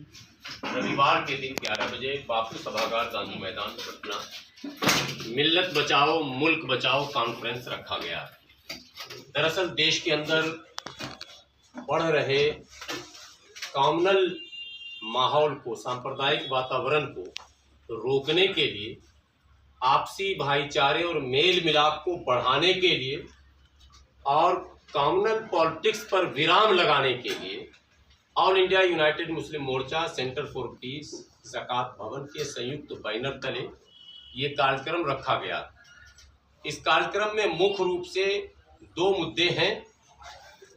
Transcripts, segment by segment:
रविवार के दिन 11 बजे बापू सभागार गांधी मैदान पटना मिल्लत बचाओ मुल्क बचाओ कॉन्फ्रेंस रखा गया। दरअसल देश के अंदर बढ़ रहे कॉम्युनल माहौल को, सांप्रदायिक वातावरण को रोकने के लिए, आपसी भाईचारे और मेल मिलाप को बढ़ाने के लिए और कॉम्युनल पॉलिटिक्स पर विराम लगाने के लिए all India united Muslim Morcha, centre for peace, Zakat Bhawan के संयुक्त बैनर तले ये कार्यक्रम रखा गया। इस कार्यक्रम में मुख्य रूप से दो मुद्दे हैं।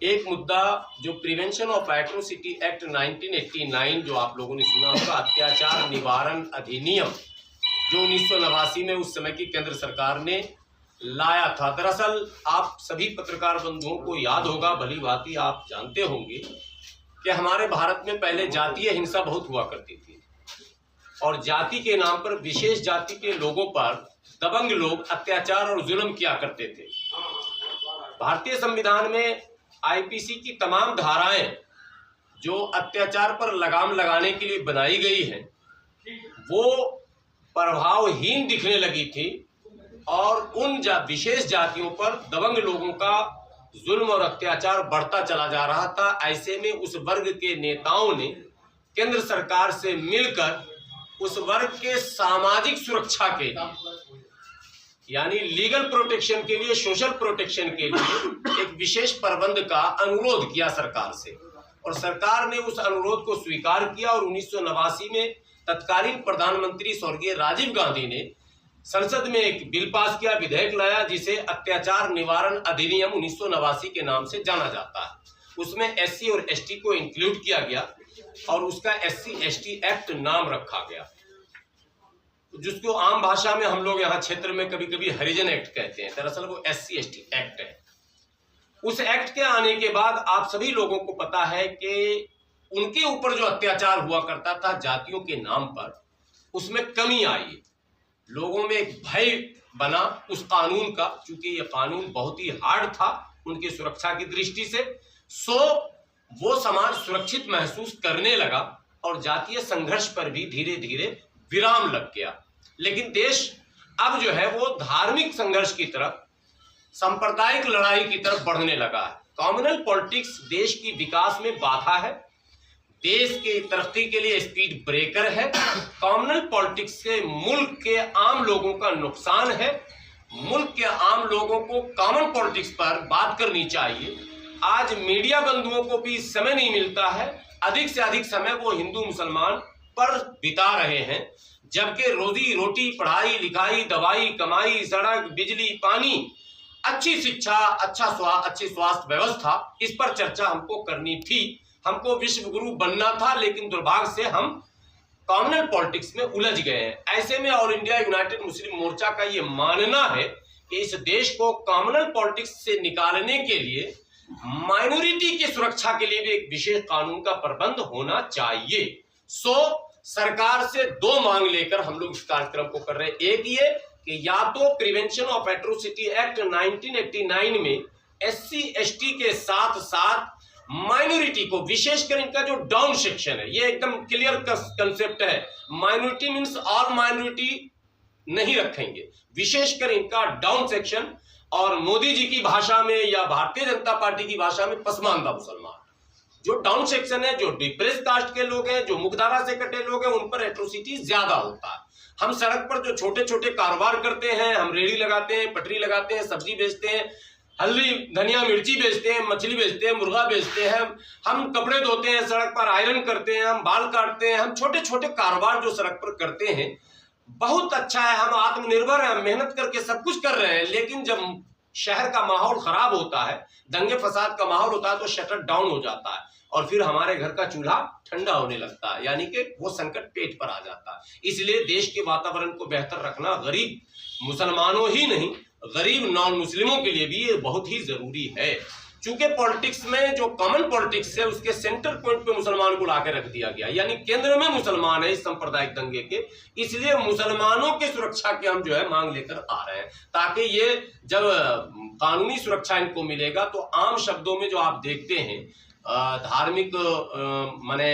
एक मुद्दा जो प्रिवेंशन ऑफ एट्रोसिटी एक्ट 1989 जो आप लोगों ने सुना होगा, अत्याचार निवारण अधिनियम जो 1989 में उस समय की केंद्र सरकार ने लाया था। दरअसल आप सभी पत्रकार बंधुओं को याद होगा, भली भांति आप जानते होंगे कि हमारे भारत में पहले जातीय हिंसा बहुत हुआ करती थी और जाति के नाम पर विशेष जाति के लोगों पर दबंग लोग अत्याचार और जुल्म किया करते थे। भारतीय संविधान में आईपीसी की तमाम धाराएं जो अत्याचार पर लगाम लगाने के लिए बनाई गई हैं वो प्रभावहीन दिखने लगी थी और उन विशेष जातियों पर दबंग लोगों का जुल्म और अत्याचार बढ़ता चला जा रहा था। ऐसे में उस वर्ग के नेताओं ने केंद्र सरकार से मिलकर उस वर्ग के सामाजिक सुरक्षा के लिए, यानी लीगल प्रोटेक्शन के लिए, सोशल प्रोटेक्शन के लिए एक विशेष प्रबंध का अनुरोध किया सरकार से और सरकार ने उस अनुरोध को स्वीकार किया और 1989 में तत्कालीन प्रधानमंत्री स्वर्गीय राजीव गांधी ने संसद में एक बिल पास किया, विधेयक लाया जिसे अत्याचार निवारण अधिनियम 1989 के नाम से जाना जाता है। उसमें एससी और एसटी को इंक्लूड किया गया और उसका एससी एसटी एक्ट नाम रखा गया, जिसको आम भाषा में हम लोग यहाँ क्षेत्र में कभी कभी हरिजन एक्ट कहते हैं। दरअसल वो एससी एसटी एक्ट है। उस एक्ट के आने के बाद आप सभी लोगों को पता है कि उनके ऊपर जो अत्याचार हुआ करता था जातियों के नाम पर, उसमें कमी आई। लोगों में एक भय बना उस कानून का, क्योंकि ये कानून बहुत ही हार्ड था उनकी सुरक्षा की दृष्टि से। सो वो समाज सुरक्षित महसूस करने लगा और जातीय संघर्ष पर भी धीरे धीरे विराम लग गया। लेकिन देश अब जो है वो धार्मिक संघर्ष की तरफ, सांप्रदायिक लड़ाई की तरफ बढ़ने लगा है। कॉम्युनल पॉलिटिक्स देश की विकास में बाधा है, देश की तरक्की के लिए स्पीड ब्रेकर है। कॉम्युनल पॉलिटिक्स से मुल्क के आम लोगों का नुकसान है। मुल्क के आम लोगों को कॉमन पॉलिटिक्स पर बात करनी चाहिए। आज मीडिया बंधुओं को भी समय नहीं मिलता है, अधिक से अधिक समय वो हिंदू मुसलमान पर बिता रहे हैं, जबकि रोजी रोटी, पढ़ाई लिखाई, दवाई कमाई, सड़क, बिजली, पानी, अच्छी शिक्षा, अच्छी स्वास्थ्य व्यवस्था, इस पर चर्चा हमको करनी थी। हमको विश्व गुरु बनना था, लेकिन दुर्भाग्य से हम कॉम्युनल पॉलिटिक्स में उलझ गए हैं। ऐसे में ऑल इंडिया यूनाइटेड मुस्लिम मोर्चा का ये मानना है कि इस देश को कॉम्युनल पॉलिटिक्स से निकालने के लिए माइनॉरिटी की सुरक्षा के लिए भी एक विशेष कानून का प्रबंध होना चाहिए। सो सरकार से दो मांग लेकर हम लोग इस कार्यक्रम को कर रहे हैं। एक ये कि या तो प्रिवेंशन ऑफ एट्रोसिटी एक्ट 1989 में एससी एसटी के साथ साथ माइनॉरिटी को, विशेषकर इनका जो डाउन सेक्शन है, ये एकदम क्लियर कंसेप्ट है, माइनॉरिटी मींस ऑल माइनॉरिटी नहीं रखेंगे, विशेषकर इनका डाउन सेक्शन, और मोदी जी की भाषा में या भारतीय जनता पार्टी की भाषा में पसमानदा मुसलमान। जो डाउन सेक्शन है, जो डिप्रेस कास्ट के लोग हैं, जो मुख्यधारा से कटे लोग हैं, उन पर एट्रोसिटी ज्यादा होता है। हम सड़क पर जो छोटे छोटे कारोबार करते हैं, हम रेहड़ी लगाते हैं, पटरी लगाते हैं, सब्जी बेचते हैं, हल्दी धनिया मिर्ची बेचते हैं, मछली बेचते हैं, मुर्गा बेचते हैं, हम कपड़े धोते हैं, सड़क पर आयरन करते हैं, हम बाल काटते हैं, हम छोटे छोटे कारोबार जो सड़क पर करते हैं, बहुत अच्छा है, हम आत्मनिर्भर हैं, मेहनत करके सब कुछ कर रहे हैं। लेकिन जब शहर का माहौल खराब होता है, दंगे फसाद का माहौल होता है, तो शटर डाउन हो जाता है और फिर हमारे घर का चूल्हा ठंडा होने लगता है, यानी कि वो संकट पेट पर आ जाता है। इसलिए देश के वातावरण को बेहतर रखना गरीब मुसलमानों ही नहीं, गरीब नॉन मुस्लिमों के लिए भी ये बहुत ही जरूरी है। चूंकि पॉलिटिक्स में जो कॉमन पॉलिटिक्स है उसके सेंटर पॉइंट पे मुसलमान को लाकर रख दिया गया, यानी केंद्र में मुसलमान है इस सांप्रदायिक दंगे के, इसलिए मुसलमानों की सुरक्षा के हम जो है मांग लेकर आ रहे हैं, ताकि ये जब कानूनी सुरक्षा इनको मिलेगा तो आम शब्दों में जो आप देखते हैं धार्मिक माने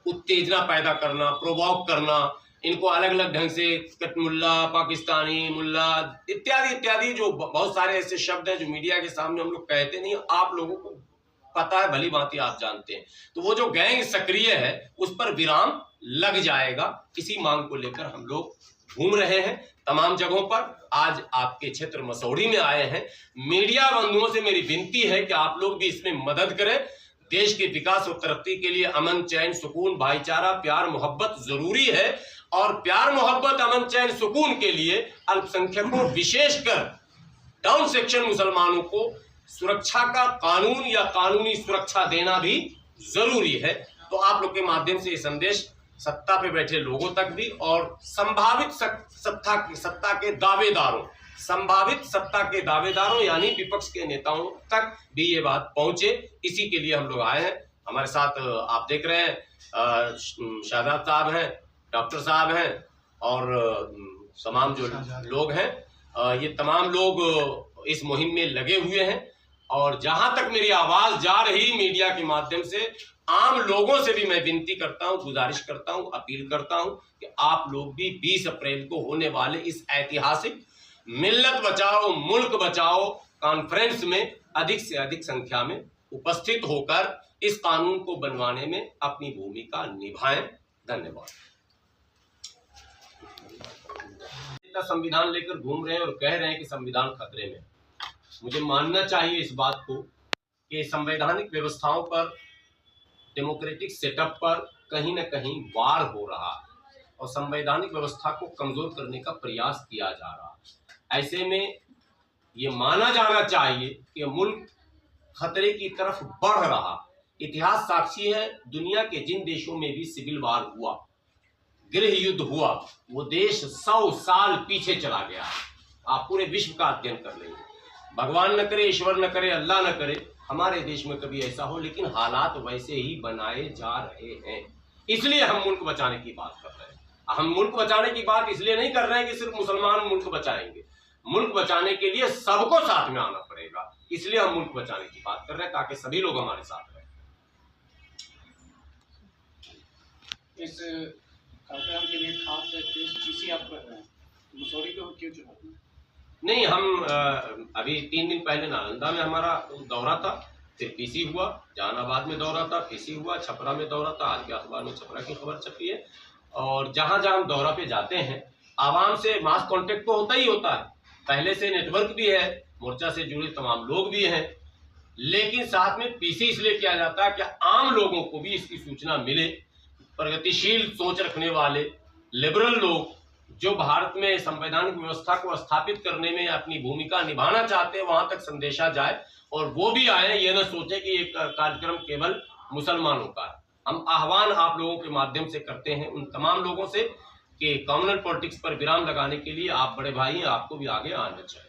उत्तेजना पैदा करना, प्रोवोक करना, इनको अलग अलग ढंग से कटमुल्ला, पाकिस्तानी मुल्ला इत्यादि इत्यादि जो बहुत सारे ऐसे शब्द हैं जो मीडिया के सामने हम लोग कहते नहीं, आप लोगों को पता है, भली भांति आप जानते हैं। तो वो जो गैंग सक्रिय है उस पर विराम लग जाएगा। इसी मांग को लेकर हम लोग घूम रहे हैं तमाम जगहों पर। आज आपके क्षेत्र मसौढ़ी में आए हैं। मीडिया बंधुओं से मेरी विनती है कि आप लोग भी इसमें मदद करें। देश के विकास और तरक्की के लिए अमन, चैन, सुकून, भाईचारा, प्यार, मोहब्बत जरूरी है। और प्यार, मोहब्बत, अमन, चैन, सुकून के लिए अल्पसंख्यकों, विशेषकर डाउन सेक्शन मुसलमानों को सुरक्षा का कानून या कानूनी सुरक्षा देना भी जरूरी है। तो आप लोग के माध्यम से ये संदेश सत्ता पे बैठे लोगों तक भी और संभावित सत्ता के दावेदारों, संभावित सत्ता के दावेदारों यानी विपक्ष के नेताओं तक भी ये बात पहुंचे, इसी के लिए हम लोग आए हैं। हमारे साथ आप देख रहे हैं शाहजाद साहब हैं, डॉक्टर साहब हैं और तमाम जो लोग हैं, ये तमाम लोग इस मुहिम में लगे हुए हैं। और जहां तक मेरी आवाज जा रही मीडिया के माध्यम से, आम लोगों से भी मैं विनती करता हूं, गुजारिश करता हूं, अपील करता हूं कि आप लोग भी 20 अप्रैल को होने वाले इस ऐतिहासिक मिल्लत बचाओ मुल्क बचाओ कॉन्फ्रेंस में अधिक से अधिक संख्या में उपस्थित होकर इस कानून को बनवाने में अपनी भूमिका निभाएं। धन्यवाद। संविधान लेकर घूम रहे हैं और कह रहे हैं कि संविधान खतरे में। मुझे मानना चाहिए इस बात को कि संवैधानिक व्यवस्थाओं पर, डेमोक्रेटिक सेटअप पर कहीं न कहीं वार हो रहा है और संवैधानिक व्यवस्था को कमजोर करने का प्रयास किया जा रहा है। ऐसे में ये माना जाना चाहिए कि मुल्क खतरे की तरफ बढ़ रहा। इतिहास साक्षी है, दुनिया के जिन देशों में भी सिविल वार हुआ, गृह युद्ध हुआ, वो देश 100 साल पीछे चला गया। आप पूरे विश्व का अध्ययन कर लेंगे। भगवान न करे, ईश्वर न करे, अल्लाह न करे हमारे देश में कभी ऐसा हो, लेकिन हालात वैसे ही बनाए जा रहे हैं। इसलिए हम मुल्क बचाने की बात कर रहे हैं। हम मुल्क बचाने की बात इसलिए नहीं कर रहे हैं कि सिर्फ मुसलमान मुल्क बचाएंगे। मुल्क बचाने के लिए सबको साथ में आना पड़ेगा। इसलिए हम मुल्क बचाने की बात कर रहे हैं ताकि सभी लोग हमारे साथ रहें। इस कार्यक्रम के लिए खास पीसी आप कर रहे हैं, मसौढ़ी को क्यों चुना? नहीं, हम अभी 3 दिन पहले नालंदा में हमारा दौरा था, फिर पीसी हुआ, जहानाबाद में दौरा था, पीसी हुआ, छपरा में दौरा था, आज के अखबार में छपरा की खबर छपी है। और जहां जहां हम दौरा पे जाते हैं आवाम से मास कांटेक्ट तो होता ही होता है, पहले से नेटवर्क भी है, मोर्चा से जुड़े तमाम लोग भी हैं, लेकिन साथ में पीसी इसलिए किया जाता है कि आम लोगों को भी इसकी सूचना मिले। प्रगतिशील सोच रखने वाले लिबरल लोग जो भारत में संवैधानिक व्यवस्था को स्थापित करने में अपनी भूमिका निभाना चाहते हैं, वहां तक संदेशा जाए और वो भी आए, ये न सोचे कि ये कार्यक्रम केवल मुसलमानों का है। हम आह्वान आप लोगों के माध्यम से करते हैं उन तमाम लोगों से कि कम्युनल पॉलिटिक्स पर विराम लगाने के लिए आप बड़े भाई हैं, आपको भी आगे आना चाहिए।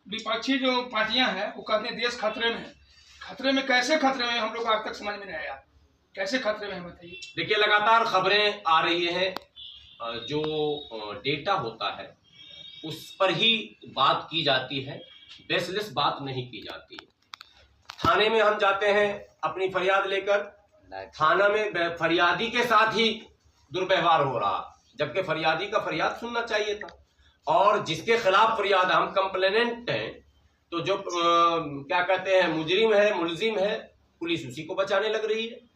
विपक्षी जो पार्टियां हैं वो कहते हैं देश खतरे में है। खतरे में कैसे खतरे में, हम लोग आज तक समझ में नहीं आया कैसे खतरे में है, बताइए। देखिए, लगातार खबरें आ रही हैं, जो डेटा होता है उस पर ही बात की जाती है, बेसलेस बात नहीं की जाती है। थाने में हम जाते हैं अपनी फरियाद लेकर, थाना में फरियादी के साथ ही दुर्व्यवहार हो रहा, जबकि फरियादी का फरियाद सुनना चाहिए था। और जिसके खिलाफ फरियाद, हम कंप्लेनेंट हैं, तो जो क्या कहते हैं मुजरिम है, मुलजिम है, पुलिस उसी को बचाने लग रही है।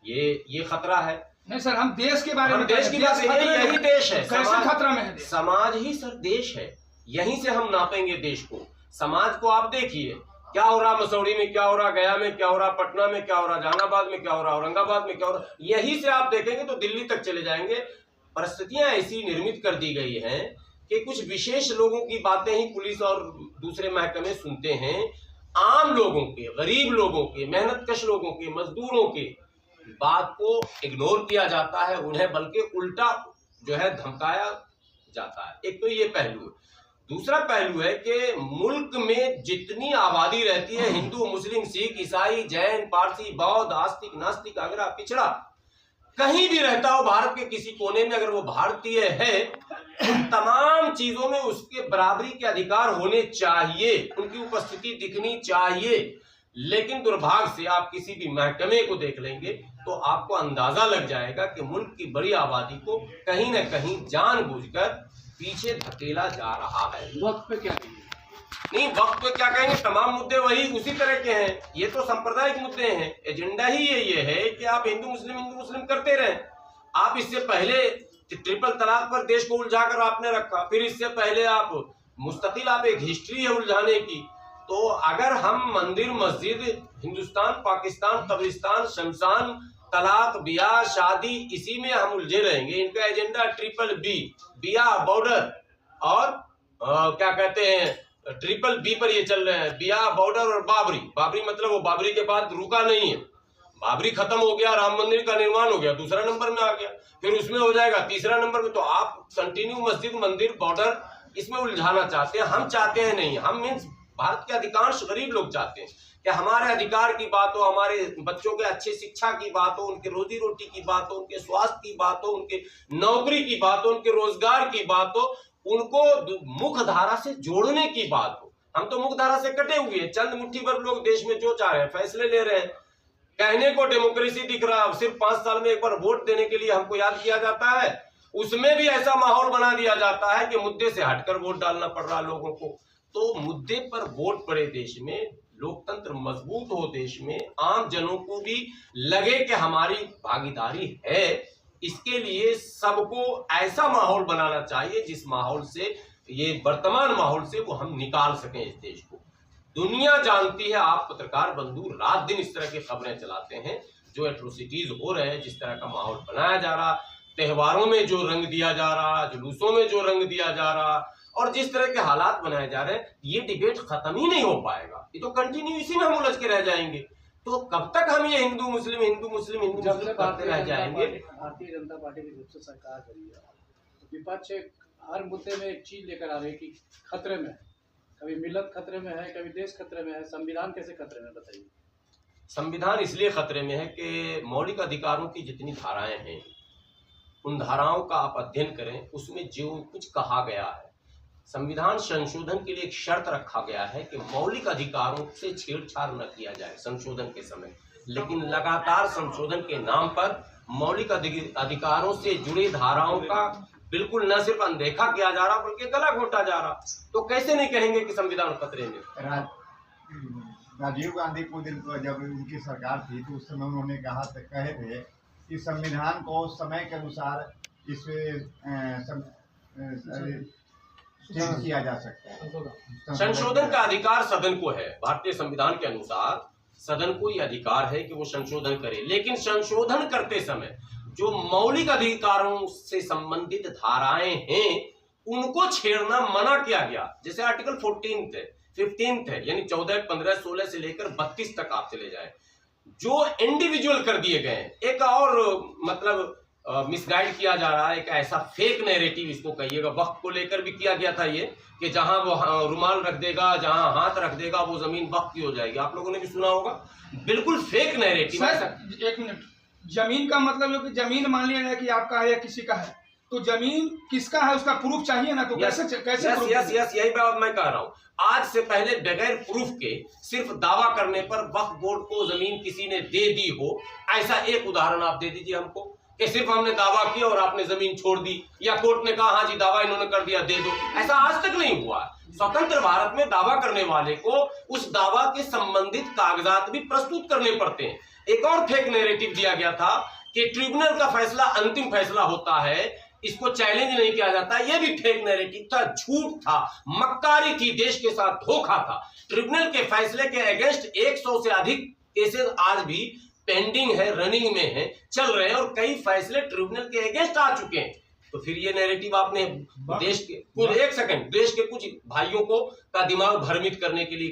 ये खतरा है। नहीं सर, हम देश के बारे में, देश की बात, यही देश है, कैसे खतरा में है? समाज ही सर देश है, यहीं से हम नापेंगे देश को। समाज को आप देखिए, क्या हो रहा मसौढ़ी में, क्या हो रहा गया में, क्या हो रहा पटना में, क्या हो रहा जहानाबाद में, क्या हो रहा औरंगाबाद में, क्या हो रहा, यहीं से आप देखेंगे तो दिल्ली तक चले जाएंगे। परिस्थितियां ऐसी निर्मित कर दी गई हैं कि कुछ विशेष लोगों की बातें ही पुलिस और दूसरे महकमे सुनते हैं। आम लोगों के, गरीब लोगों के, मेहनतकश लोगों के, मजदूरों के बात को इग्नोर किया जाता है, उन्हें बल्कि उल्टा जो है धमकाया जाता है। एक तो ये पहलू है। दूसरा पहलू है कि मुल्क में जितनी आबादी रहती है, हिंदू, मुस्लिम, सिख, ईसाई, जैन, पारसी, बौद्ध, आस्तिक, नास्तिक, अगरा, पिछड़ा, कहीं भी रहता हो भारत के किसी कोने में, अगर वो भारतीय है तो तमाम चीजों में उसके बराबरी के अधिकार होने चाहिए, उनकी उपस्थिति दिखनी चाहिए। लेकिन दुर्भाग्य से आप किसी भी महकमे को देख लेंगे, तो आपको अंदाजा लग जाएगा कि मुल्क की बड़ी आबादी को कहीं न कहीं जानबूझकर पीछे धकेला जा रहा है। वक्त पे क्या कहेंगे? नहीं, वक्त पे क्या कहेंगे, तमाम मुद्दे वही उसी तरह के हैं। ये तो सांप्रदायिक मुद्दे हैं। एजेंडा ही ये है कि आप हिंदू मुस्लिम करते रहें। आप इससे पहले ट्रिपल तलाक पर देश को उलझाकर आपने रखा, फिर इससे पहले आप मुस्तकिल आप एक हिस्ट्री है उलझाने की। तो अगर हम मंदिर मस्जिद, हिंदुस्तान पाकिस्तान, कब्रिस्तान, शमशान, तलाक, ब्याह, शादी, इसी में हम उलझे रहेंगे। इनका एजेंडा ट्रिपल बी, ब्याह, बॉर्डर और क्या कहते हैं ट्रिपल बी पर ये चल रहे हैं, ब्याह, बॉर्डर और बाबरी। बाबरी मतलब वो बाबरी के बाद रुका नहीं है। बाबरी खत्म हो गया, राम मंदिर का निर्माण हो गया, दूसरा नंबर में आ गया, फिर उसमें हो जाएगा तीसरा नंबर में। तो आप कंटिन्यू मस्जिद, मंदिर, बॉर्डर इसमें उलझाना चाहते हैं। हम चाहते हैं नहीं, हम मीन्स भारत के अधिकांश गरीब लोग चाहते हैं कि हमारे अधिकार की बात हो, हमारे बच्चों के अच्छी शिक्षा की बात हो, उनके रोजी रोटी की बात हो, उनके स्वास्थ्य की बात हो, उनके नौकरी की बात हो, उनके रोजगार की बात हो, उनको मुख्य धारा से जोड़ने की बात हो। हम तो मुख्य धारा से कटे हुए हैं। चंद मुट्ठी भर लोग देश में जो चाह रहे हैं फैसले ले रहे हैं। कहने को डेमोक्रेसी दिख रहा है, सिर्फ 5 साल में एक बार वोट देने के लिए हमको याद किया जाता है। उसमें भी ऐसा माहौल बना दिया जाता है कि मुद्दे से हटकर वोट डालना पड़ रहा है लोगों को। तो मुद्दे पर वोट पड़े देश में, लोकतंत्र मजबूत हो देश में, आम जनों को भी लगे कि हमारी भागीदारी है, इसके लिए सबको ऐसा माहौल बनाना चाहिए जिस माहौल से, ये वर्तमान माहौल से वो हम निकाल सकें इस देश को। दुनिया जानती है, आप पत्रकार बंधु रात दिन इस तरह की खबरें चलाते हैं, जो एट्रोसिटीज हो रहे हैं, जिस तरह का माहौल बनाया जा रहा, त्योहारों में जो रंग दिया जा रहा, जुलूसों में जो रंग दिया जा रहा, और जिस तरह के हालात बनाए जा रहे हैं, ये डिबेट खत्म ही नहीं हो पाएगा। ये तो कंटिन्यू इसी में हम उलझ के रह जाएंगे। तो कब तक हम ये हिंदू मुस्लिम करते रह जाएंगे? भारतीय जनता पार्टी की जब से सरकार बनी है, विपक्ष हर मुद्दे में एक चीज लेकर आ रही है कि खतरे में है। कभी मिल्लत खतरे में है, कभी देश खतरे में है, संविधान कैसे खतरे में, बताइए। संविधान इसलिए खतरे में है कि मौलिक अधिकारों की जितनी धाराएं हैं, उन धाराओं का आप अध्ययन करें, उसमें जो कुछ कहा गया है, संविधान संशोधन के लिए एक शर्त रखा गया है कि मौलिक अधिकारों से छेड़छाड़ न किया जाए संशोधन के समय। लेकिन लगातार संशोधन के नाम पर मौलिक अधिकारों से जुड़ी धाराओं का बिल्कुल न सिर्फ अनदेखा किया जा रहा बल्कि गला घोटा जा रहा। तो कैसे नहीं कहेंगे कि संविधान खतरे में? राजीव गांधी को जब उनकी सरकार थी तो उस समय उन्होंने कहे थे कि संविधान को समय के अनुसार चेंज किया जा सकता है। संशोधन का अधिकार सदन को है। भारतीय संविधान के अनुसार सदन को यह अधिकार है कि वो संशोधन करे, लेकिन संशोधन करते समय जो मौलिक अधिकारों से संबंधित धाराएं हैं उनको छेड़ना मना किया गया। जैसे आर्टिकल 15 है, यानी 14, 15, 16 से लेकर 32 तक आप चले जाए, जो इंडिविजुअल कर दिए गए हैं। एक और मतलब मिसगाइड किया जा रहा है, एक ऐसा फेक नैरेटिव इसको कहिएगा, वक्त को लेकर भी किया गया था ये, कि जहां वो रुमाल रख देगा, जहां हाथ रख देगा, वो जमीन वक्त की हो जाएगी। आप लोगों ने भी सुना होगा, बिल्कुल फेक नैरेटिव। एक मिनट, जमीन का मतलब है कि जमीन मान लिया जाए कि आपका है या किसी का है, तो जमीन किसका है उसका प्रूफ चाहिए ना, तो कैसे यही बात मैं कह रहा हूँ। आज से पहले बगैर प्रूफ के सिर्फ दावा करने पर वक्फ बोर्ड को जमीन किसी ने दे दी हो, ऐसा एक उदाहरण आप दे दीजिए हमको कि सिर्फ हमने दावा किया और आपने जमीन छोड़ दी, या कोर्ट ने कहा हाँ जी दावा इन्होंने कर दिया दे दो। ऐसा आज तक नहीं हुआ। स्वतंत्र भारत में दावा करने वाले को उस दावा के संबंधित कागजात भी प्रस्तुत करने पड़ते हैं। एक और फेक नैरेटिव दिया गया था कि ट्रिब्यूनल का फैसला अंतिम फैसला होता है, इसको चैलेंज नहीं किया जाता। यह भी फेक नैरेटिव था, झूठ था, मक्कारी थी, देश के साथ धोखा था। ट्रिब्यूनल के फैसले के अगेंस्ट 100 से अधिक केसेस आज भी पेंडिंग है, रनिंग में है, चल रहे हैं, और कई फैसले ट्रिब्यूनल के अगेंस्ट आ चुके हैं। तो फिर ये नैरेटिव आपने देश के कुछ देश के कुछ भाइयों को का दिमाग भ्रमित करने के लिए,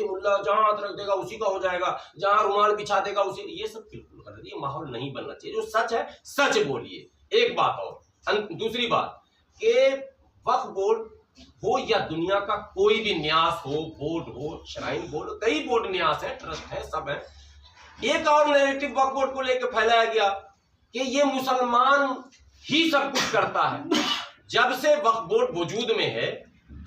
मुल्ला जहां हाथ रख देगा उसी का हो जाएगा, जहां रुमाल बिछा देगा उसी, ये सब बिल्कुल गलत। ये माहौल नहीं बनना चाहिए। जो सच है सच बोलिए। एक बात और दूसरी बात कि वक्फ बोर्ड हो या दुनिया का कोई भी न्यास हो, बोर्ड हो, श्राइन बोर्ड, कई बोर्ड न्यास है, ट्रस्ट है, सब है। एक और नैरेटिव वक्फ बोर्ड को लेकर फैलाया गया कि ये मुसलमान ही सब कुछ करता है। जब से वक्फ बोर्ड वजूद में है,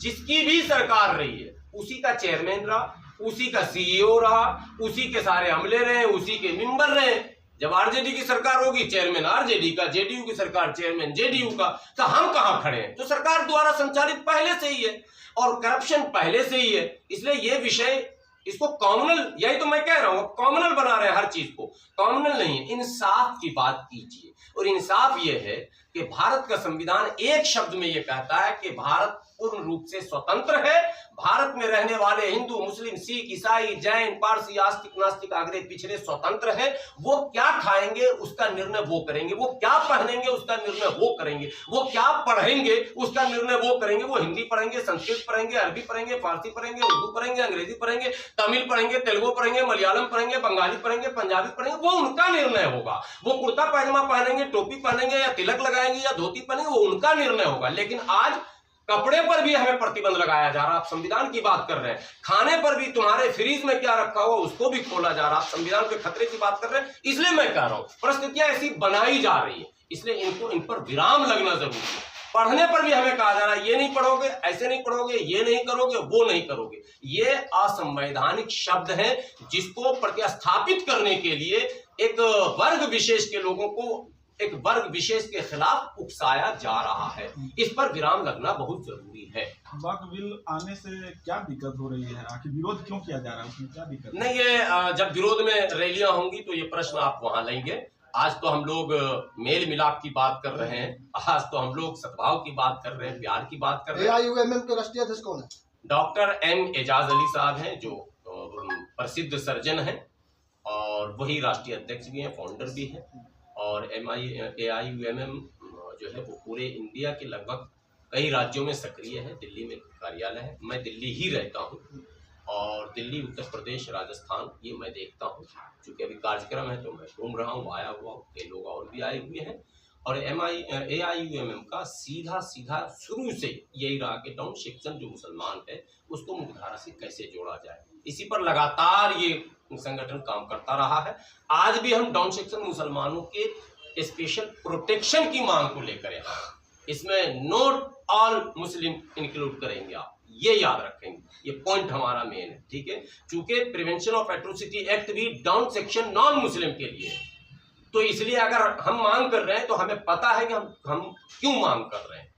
जिसकी भी सरकार रही है, उसी का चेयरमैन रहा, उसी का CEO रहा, उसी के सारे अमले रहे, उसी के मेंबर रहे। जब आरजेडी की सरकार होगी चेयरमैन आरजेडी का, जेडीयू की सरकार चेयरमैन जेडीयू का, तो हम कहां खड़े हैं? तो सरकार द्वारा संचालित पहले से ही है और करप्शन पहले से ही है। इसलिए ये विषय इसको कॉमनल, यही तो मैं कह रहा हूं, कॉमनल बना रहे हैं हर चीज को। कॉमनल नहीं है, इंसाफ की बात कीजिए। और इंसाफ ये है कि भारत का संविधान एक शब्द में ये कहता है कि भारत पूर्ण रूप से स्वतंत्र है। भारत में रहने वाले हिंदू, मुस्लिम, सिख, ईसाई, जैन, पारसी, आस्तिक, नास्तिक, आगरे, पिछड़े स्वतंत्र है। वो क्या खाएंगे उसका निर्णय वो करेंगे, वो क्या पहनेंगे उसका निर्णय वो करेंगे, वो क्या पढ़ेंगे उसका निर्णय वो करेंगे। वो हिंदी पढ़ेंगे, संस्कृत पढ़ेंगे, अरबी पढ़ेंगे, फारसी पढ़ेंगे, उर्दू पढ़ेंगे, अंग्रेजी पढ़ेंगे, तमिल पढ़ेंगे, तेलुगु पढ़ेंगे, मलयालम पढ़ेंगे, बंगाली पढ़ेंगे, पंजाबी पढ़ेंगे, वो उनका निर्णय होगा। वो कुर्ता पैजामा पहनेंगे, टोपी पहनेंगे या तिलक लगाएंगे या धोती पहनेंगे, वो उनका निर्णय होगा। लेकिन आज कपड़े पर भी हमें प्रतिबंध लगाया जा रहा। आप संविधान की बात कर रहे हैं, खाने पर भी तुम्हारे फ्रीज में क्या रखा हुआ उसको भी खोला जा रहा। आप संविधान के खतरे की बात कर रहे हैं। इसलिए मैं कह रहा हूं परिस्थितियां ऐसी बनाई जा रही है, इसलिए इन पर विराम लगना जरूरी है। पढ़ने पर भी हमें कहा जा रहा है ये नहीं पढ़ोगे, ऐसे नहीं पढ़ोगे, ये नहीं करोगे, वो नहीं करोगे। ये असंवैधानिक शब्द हैं जिसको प्रतिस्थापित करने के लिए एक वर्ग विशेष के लोगों को एक वर्ग विशेष के खिलाफ उकसाया जा रहा है। इस पर विराम लगना बहुत जरूरी है। वक्फ बिल आने से क्या दिक्कत हो रही है? आखिर विरोध क्यों किया जा रहा है, उसमें क्या दिक्कत? नहीं, ये जब विरोध में रैलियां होंगी तो ये प्रश्न आप वहां लेंगे। आज तो हम लोग मेल मिलाप की बात कर रहे हैं, आज तो हम लोग सद्भाव की बात कर रहे हैं, प्यार की बात कर रहे हैं। AIUMM के राष्ट्रीय अध्यक्ष कौन है? डॉक्टर M एजाज अली साहब हैं, जो प्रसिद्ध सर्जन हैं और वही राष्ट्रीय अध्यक्ष भी हैं, फाउंडर भी हैं। और AIUMM जो है वो पूरे इंडिया के लगभग कई राज्यों में सक्रिय है। दिल्ली में कार्यालय है, मैं दिल्ली ही रहता हूँ और दिल्ली, उत्तर प्रदेश, राजस्थान ये मैं देखता हूँ। चूँकि अभी कार्यक्रम है तो मैं घूम रहा हूँ, आया हुआ हूँ, कई लोग और भी आए हुए हैं। और AIUMM का सीधा शुरू से यही रहा कि डाउन सेक्शन जो मुसलमान है उसको मुख्यधारा से कैसे जोड़ा जाए। इसी पर लगातार ये संगठन काम करता रहा है। आज भी हम डाउन सेक्शन मुसलमानों के स्पेशल प्रोटेक्शन की मांग को लेकर हैं। इसमें नॉट ऑल मुस्लिम इंक्लूड करेंगे, आप ये याद रखेंगे, ये पॉइंट हमारा मेन है, ठीक है। चूंकि प्रिवेंशन ऑफ एट्रोसिटी एक्ट भी डाउन सेक्शन नॉन मुस्लिम के लिए है, तो इसलिए अगर हम मांग कर रहे हैं तो हमें पता है कि हम क्यों मांग कर रहे हैं।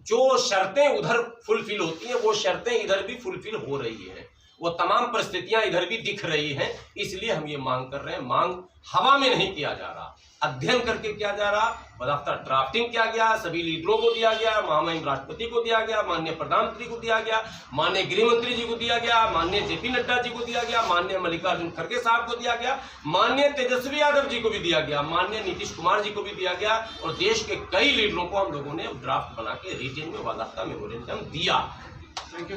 जो शर्तें उधर फुलफिल होती हैं वो शर्तें इधर भी फुलफिल हो रही हैं, वो तमाम परिस्थितियां इधर भी दिख रही हैं, इसलिए हम ये मांग कर रहे हैं। मांग हवा में नहीं किया जा रहा, अध्ययन करके किया जा रहा, बज़ाब्ता ड्राफ्टिंग किया गया, सभी लीडरों को दिया गया, महामहिम राष्ट्रपति को दिया गया, माननीय प्रधानमंत्री को दिया गया, माननीय गृह मंत्री जी को दिया गया, माननीय JP नड्डा जी को दिया गया, माननीय मल्लिकार्जुन खड़गे साहब को दिया गया, माननीय तेजस्वी यादव जी को भी दिया गया, माननीय नीतीश कुमार जी को भी दिया गया और देश के कई लीडरों को हम लोगों ने ड्राफ्ट बना के रिटेन में बज़ाब्ता मेमोरेंडम दिया। Thank you.